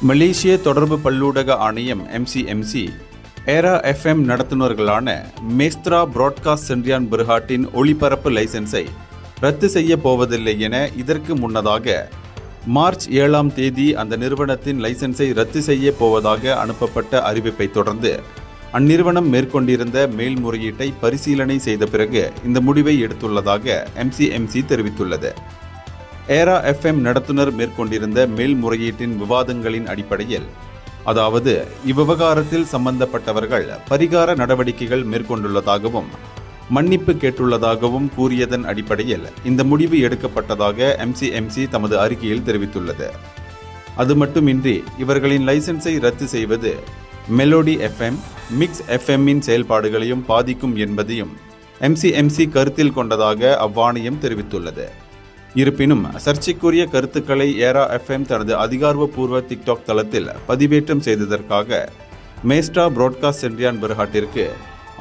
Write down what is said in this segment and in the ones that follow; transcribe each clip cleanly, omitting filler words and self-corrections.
மலேசிய தொடர்பு பல்லூடக ஆணையம் MCMC era FM நடத்துனர்களான மேஸ்த்ரா broadcast சென்றியான் பெர்ஹாட்டின் ஒளிபரப்பு லைசன்ஸை ரத்து செய்ய போவதில்லை என இதற்கு முன்னதாக மார்ச் 7ஆம் தேதி அந்த நிறுவனத்தின் லைசன்ஸை ரத்து செய்ய போவதாக அனுப்பப்பட்ட அறிவிப்பை தொடர்ந்து அந்நிறுவனம் மேற்கொண்டிருந்த மேல்முறையீட்டை பரிசீலனை செய்த பிறகு இந்த முடிவை எடுத்துள்ளதாக MCMC தெரிவித்துள்ளது. ஏரா FM நடத்துனர் மேற்கொண்டிருந்த மேல்முறையீட்டின் விவாதங்களின் அடிப்படையில், அதாவது இவ்விவகாரத்தில் சம்பந்தப்பட்டவர்கள் பரிகார நடவடிக்கைகள் மேற்கொண்டுள்ளதாகவும் மன்னிப்பு கேட்டுள்ளதாகவும் கூறியதன் அடிப்படையில் இந்த முடிவு எடுக்கப்பட்டதாக MCMC தமது அறிக்கையில் தெரிவித்துள்ளது. அது மட்டுமின்றி இவர்களின் லைசன்ஸை ரத்து செய்வது மெலோடி FM, மிக்ஸ் FMஇன் செயல்பாடுகளையும் பாதிக்கும் என்பதையும் MCMC கருத்தில் கொண்டதாக அவ்வாணையம் தெரிவித்துள்ளது. இருப்பினும் சர்ச்சைக்குரிய கருத்துக்களை ஏரா FM தனது அதிகாரப்பூர்வ டிக்டாக் தளத்தில் பதிவேற்றம் செய்ததற்காக மேஸ்ட்ரா பிராட்காஸ்ட் சென்றியான் பெர்ஹாட்டிற்கு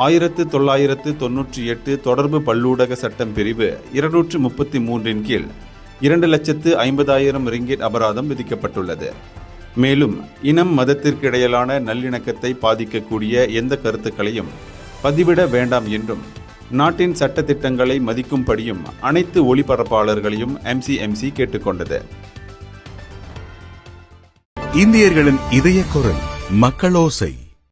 1998 தொடர்பு பல்லூடக சட்டம் பிரிவு 233 கீழ் 2,50,000 ரிங்கிட் அபராதம் விதிக்கப்பட்டுள்ளது. மேலும் இனம் மதத்திற்கிடையிலான நல்லிணக்கத்தை பாதிக்கக்கூடிய எந்த கருத்துக்களையும் பதிவிட வேண்டாம் என்றும் நாட்டின் சட்ட திட்டங்களை மதிக்கும்படியும் அனைத்து ஒளிபரப்பாளர்களையும் MCMC கேட்டுக்கொண்டது. இந்தியர்களின் இதய குரல் மக்களோசை.